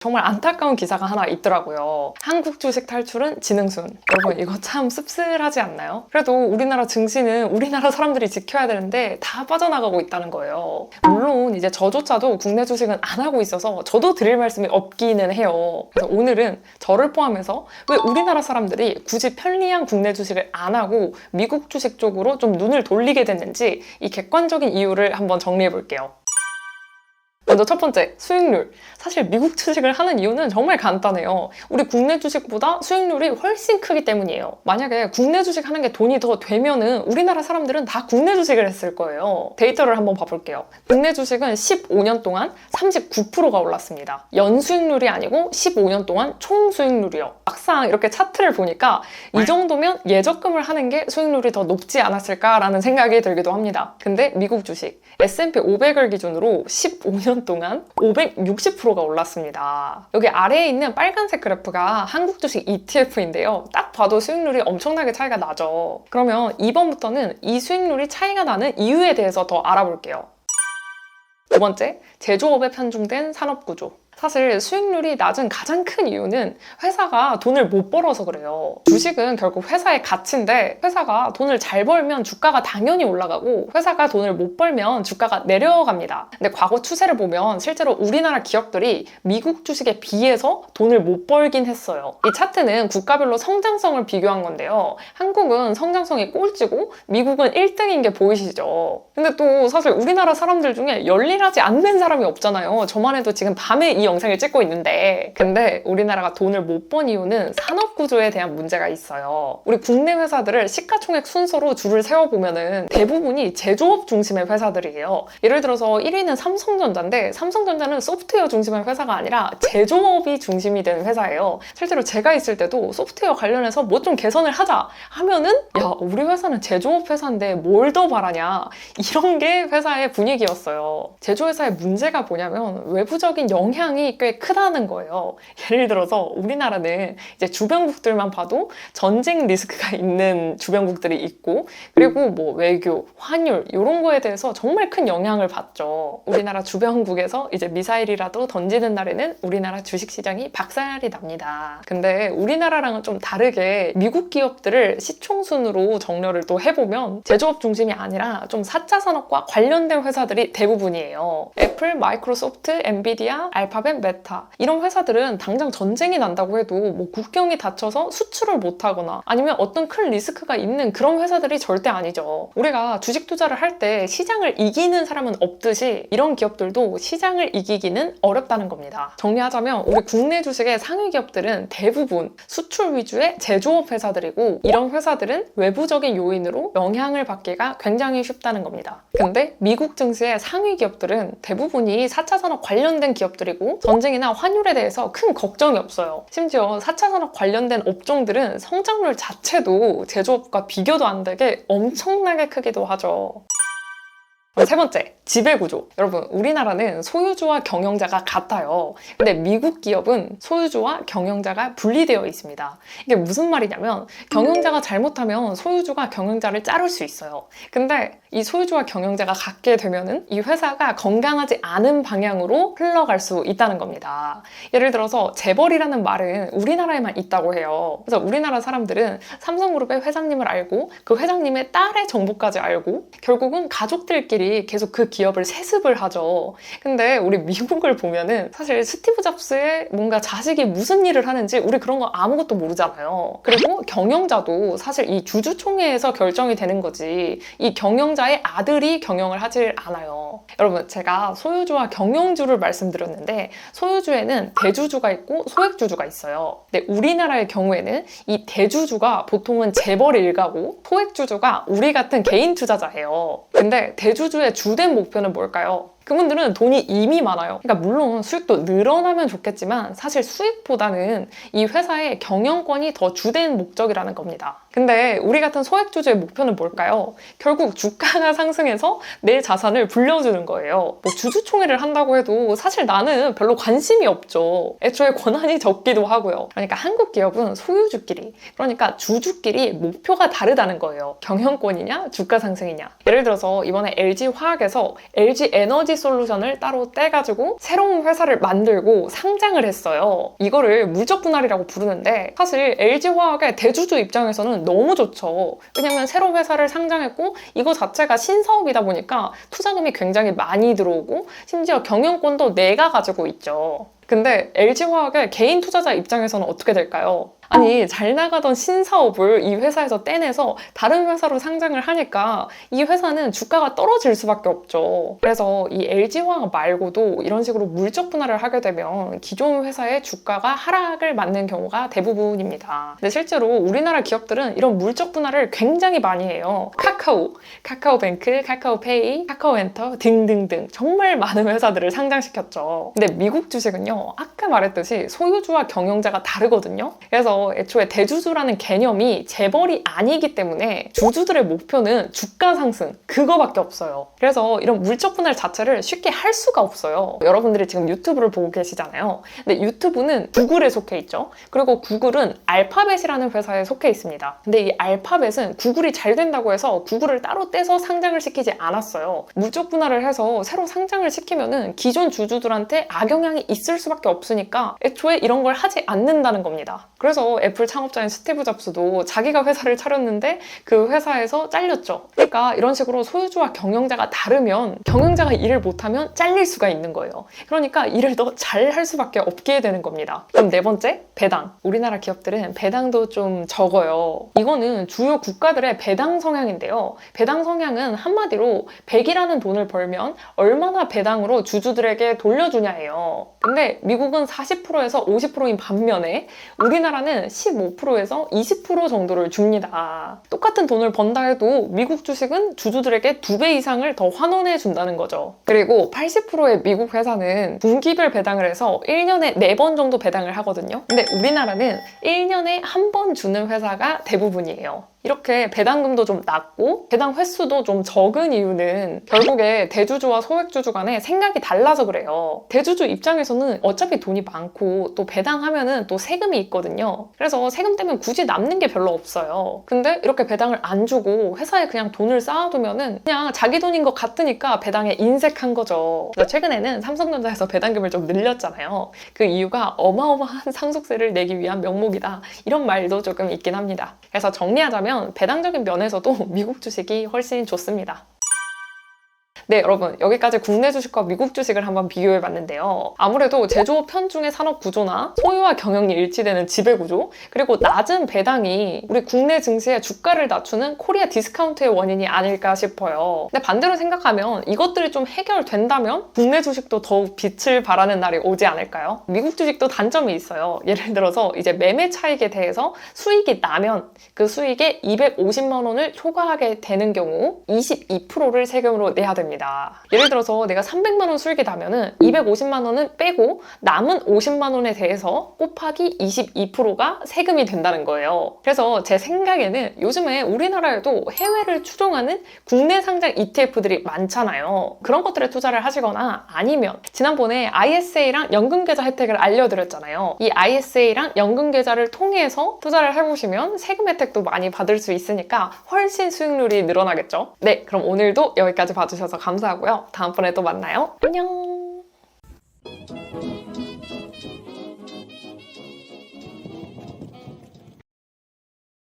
정말 안타까운 기사가 하나 있더라고요. 한국 주식 탈출은 지능순. 여러분 이거 참 씁쓸하지 않나요? 그래도 우리나라 증시는 우리나라 사람들이 지켜야 되는데 다 빠져나가고 있다는 거예요. 물론 이제 저조차도 국내 주식은 안 하고 있어서 저도 드릴 말씀이 없기는 해요. 그래서 오늘은 저를 포함해서 왜 우리나라 사람들이 굳이 편리한 국내 주식을 안 하고 미국 주식 쪽으로 좀 눈을 돌리게 됐는지 이 객관적인 이유를 한번 정리해 볼게요. 먼저 첫 번째, 수익률. 사실 미국 주식을 하는 이유는 정말 간단해요. 우리 국내 주식보다 수익률이 훨씬 크기 때문이에요. 만약에 국내 주식 하는 게 돈이 더 되면은 우리나라 사람들은 다 국내 주식을 했을 거예요. 데이터를 한번 봐볼게요. 국내 주식은 15년 동안 39%가 올랐습니다. 연수익률이 아니고 15년 동안 총 수익률이요. 막상 이렇게 차트를 보니까 이 정도면 예적금을 하는 게 수익률이 더 높지 않았을까라는 생각이 들기도 합니다. 근데 미국 주식 S&P 500을 기준으로 15년 동안 560%가 올랐습니다. 여기 아래에 있는 빨간색 그래프가 한국 주식 ETF인데요. 딱 봐도 수익률이 엄청나게 차이가 나죠. 그러면 이번부터는 이 수익률이 차이가 나는 이유에 대해서 더 알아볼게요. 두 번째, 제조업에 편중된 산업구조. 사실 수익률이 낮은 가장 큰 이유는 회사가 돈을 못 벌어서 그래요. 주식은 결국 회사의 가치인데 회사가 돈을 잘 벌면 주가가 당연히 올라가고 회사가 돈을 못 벌면 주가가 내려갑니다. 근데 과거 추세를 보면 실제로 우리나라 기업들이 미국 주식에 비해서 돈을 못 벌긴 했어요. 이 차트는 국가별로 성장성을 비교한 건데요. 한국은 성장성이 꼴찌고 미국은 1등인 게 보이시죠? 근데 또 사실 우리나라 사람들 중에 열일하지 않는 사람이 없잖아요. 저만 해도 지금 밤에 이 영상을 찍고 있는데 근데 우리나라가 돈을 못 번 이유는 산업구조에 대한 문제가 있어요. 우리 국내 회사들을 시가총액 순서로 줄을 세워보면은 대부분이 제조업 중심의 회사들이에요. 예를 들어서 1위는 삼성전자인데 삼성전자는 소프트웨어 중심의 회사가 아니라 제조업이 중심이 되는 회사예요. 실제로 제가 있을 때도 소프트웨어 관련해서 뭐 좀 개선을 하자 하면은 야 우리 회사는 제조업 회사인데 뭘 더 바라냐 이런 게 회사의 분위기였어요. 제조회사의 문제가 뭐냐면 외부적인 영향이 꽤 크다는 거예요. 예를 들어서 우리나라는 이제 주변국들만 봐도 전쟁 리스크가 있는 주변국들이 있고 그리고 뭐 외교, 환율 이런 거에 대해서 정말 큰 영향을 받죠. 우리나라 주변국에서 이제 미사일이라도 던지는 날에는 우리나라 주식시장이 박살이 납니다. 근데 우리나라랑은 좀 다르게 미국 기업들을 시총순으로 정렬을 또 해보면 제조업 중심이 아니라 좀 4차 산업과 관련된 회사들이 대부분이에요. 애플, 마이크로소프트, 엔비디아, 알파벳, 메타 이런 회사들은 당장 전쟁이 난다고 해도 뭐 국경이 닫혀서 수출을 못하거나 아니면 어떤 큰 리스크가 있는 그런 회사들이 절대 아니죠. 우리가 주식 투자를 할 때 시장을 이기는 사람은 없듯이 이런 기업들도 시장을 이기기는 어렵다는 겁니다. 정리하자면 우리 국내 주식의 상위 기업들은 대부분 수출 위주의 제조업 회사들이고 이런 회사들은 외부적인 요인으로 영향을 받기가 굉장히 쉽다는 겁니다. 근데 미국 증시의 상위 기업들은 대부분이 4차 산업 관련된 기업들이고 전쟁이나 환율에 대해서 큰 걱정이 없어요. 심지어 4차 산업 관련된 업종들은 성장률 자체도 제조업과 비교도 안 되게 엄청나게 크기도 하죠. 세 번째, 지배구조. 여러분, 우리나라는 소유주와 경영자가 같아요. 근데 미국 기업은 소유주와 경영자가 분리되어 있습니다. 이게 무슨 말이냐면 경영자가 잘못하면 소유주가 경영자를 자를 수 있어요. 근데 이 소유주와 경영자가 같게 되면은 이 회사가 건강하지 않은 방향으로 흘러갈 수 있다는 겁니다. 예를 들어서 재벌이라는 말은 우리나라에만 있다고 해요. 그래서 우리나라 사람들은 삼성그룹의 회장님을 알고 그 회장님의 딸의 정보까지 알고 결국은 가족들끼리 계속 그 기업을 세습을 하죠. 근데 우리 미국을 보면은 사실 스티브 잡스의 뭔가 자식이 무슨 일을 하는지 우리 그런 거 아무것도 모르잖아요. 그리고 경영자도 사실 이 주주총회에서 결정이 되는 거지 이 경영자의 아들이 경영을 하질 않아요. 여러분 제가 소유주와 경영주를 말씀드렸는데 소유주에는 대주주가 있고 소액주주가 있어요. 근데 우리나라의 경우에는 이 대주주가 보통은 재벌 일가고 소액주주가 우리 같은 개인 투자자예요. 근데 대주주의 주된 목표는 뭘까요? 그분들은 돈이 이미 많아요. 그러니까 물론 수익도 늘어나면 좋겠지만 사실 수익보다는 이 회사의 경영권이 더 주된 목적이라는 겁니다. 근데 우리 같은 소액주주의 목표는 뭘까요? 결국 주가가 상승해서 내 자산을 불려주는 거예요. 뭐 주주총회를 한다고 해도 사실 나는 별로 관심이 없죠. 애초에 권한이 적기도 하고요. 그러니까 한국 기업은 소유주끼리, 그러니까 주주끼리 목표가 다르다는 거예요. 경영권이냐 주가 상승이냐. 예를 들어서 이번에 LG화학에서 LG에너지솔루션을 따로 떼가지고 새로운 회사를 만들고 상장을 했어요. 이거를 물적분할이라고 부르는데 사실 LG화학의 대주주 입장에서는 너무 좋죠. 왜냐면 새로운 회사를 상장했고 이거 자체가 신사업이다 보니까 투자금이 굉장히 많이 들어오고 심지어 경영권도 내가 가지고 있죠. 근데 LG화학의 개인 투자자 입장에서는 어떻게 될까요? 아니, 잘 나가던 신사업을 이 회사에서 떼내서 다른 회사로 상장을 하니까 이 회사는 주가가 떨어질 수밖에 없죠. 그래서 이 LG화학 말고도 이런 식으로 물적 분할을 하게 되면 기존 회사의 주가가 하락을 맞는 경우가 대부분입니다. 근데 실제로 우리나라 기업들은 이런 물적 분할을 굉장히 많이 해요. 카카오, 카카오뱅크, 카카오페이, 카카오엔터 등등등 정말 많은 회사들을 상장시켰죠. 근데 미국 주식은요, 아까 말했듯이 소유주와 경영자가 다르거든요. 그래서 애초에 대주주라는 개념이 재벌이 아니기 때문에 주주들의 목표는 주가 상승 그거밖에 없어요. 그래서 이런 물적 분할 자체를 쉽게 할 수가 없어요. 여러분들이 지금 유튜브를 보고 계시잖아요. 근데 유튜브는 구글에 속해 있죠. 그리고 구글은 알파벳이라는 회사에 속해 있습니다. 근데 이 알파벳은 구글이 잘 된다고 해서 구글을 따로 떼서 상장을 시키지 않았어요. 물적 분할을 해서 새로 상장을 시키면은 기존 주주들한테 악영향이 있을 수밖에 없으니까 애초에 이런 걸 하지 않는다는 겁니다. 그래서 애플 창업자인 스티브 잡스도 자기가 회사를 차렸는데 그 회사에서 잘렸죠. 그러니까 이런 식으로 소유주와 경영자가 다르면 경영자가 일을 못하면 잘릴 수가 있는 거예요. 그러니까 일을 더 잘 할 수밖에 없게 되는 겁니다. 그럼 네 번째, 배당. 우리나라 기업들은 배당도 좀 적어요. 이거는 주요 국가들의 배당 성향인데요. 배당 성향은 한마디로 100이라는 돈을 벌면 얼마나 배당으로 주주들에게 돌려주냐예요. 근데 미국은 40%에서 50%인 반면에 우리나라는 15%에서 20% 정도를 줍니다. 똑같은 돈을 번다 해도 미국 주식은 주주들에게 2배 이상을 더 환원해 준다는 거죠. 그리고 80%의 미국 회사는 분기별 배당을 해서 1년에 4번 정도 배당을 하거든요. 근데 우리나라는 1년에 1번 주는 회사가 대부분이에요. 이렇게 배당금도 좀 낮고 배당 횟수도 좀 적은 이유는 결국에 대주주와 소액주주 간에 생각이 달라서 그래요. 대주주 입장에서는 어차피 돈이 많고 또 배당하면은 또 세금이 있거든요. 그래서 세금 떼면 굳이 남는 게 별로 없어요. 근데 이렇게 배당을 안 주고 회사에 그냥 돈을 쌓아두면은 그냥 자기 돈인 것 같으니까 배당에 인색한 거죠. 그래서 최근에는 삼성전자에서 배당금을 좀 늘렸잖아요. 그 이유가 어마어마한 상속세를 내기 위한 명목이다. 이런 말도 조금 있긴 합니다. 그래서 정리하자면 배당적인 면에서도 미국 주식이 훨씬 좋습니다. 네, 여러분, 여기까지 국내 주식과 미국 주식을 한번 비교해봤는데요. 아무래도 제조업 편중의 산업 구조나 소유와 경영이 일치되는 지배 구조, 그리고 낮은 배당이 우리 국내 증시의 주가를 낮추는 코리아 디스카운트의 원인이 아닐까 싶어요. 근데 반대로 생각하면 이것들이 좀 해결된다면 국내 주식도 더욱 빛을 발하는 날이 오지 않을까요? 미국 주식도 단점이 있어요. 예를 들어서 이제 매매 차익에 대해서 수익이 나면 그 수익에 250만 원을 초과하게 되는 경우 22%를 세금으로 내야 됩니다. 예를 들어서 내가 300만 원 수익이 나면은 250만 원은 빼고 남은 50만 원에 대해서 곱하기 22%가 세금이 된다는 거예요. 그래서 제 생각에는 요즘에 우리나라에도 해외를 추종하는 국내 상장 ETF들이 많잖아요. 그런 것들에 투자를 하시거나 아니면 지난번에 ISA랑 연금계좌 혜택을 알려드렸잖아요. 이 ISA랑 연금계좌를 통해서 투자를 해보시면 세금 혜택도 많이 받을 수 있으니까 훨씬 수익률이 늘어나겠죠. 네, 그럼 오늘도 여기까지 봐주셔서 감사하고요. 다음번에 또 만나요. 안녕!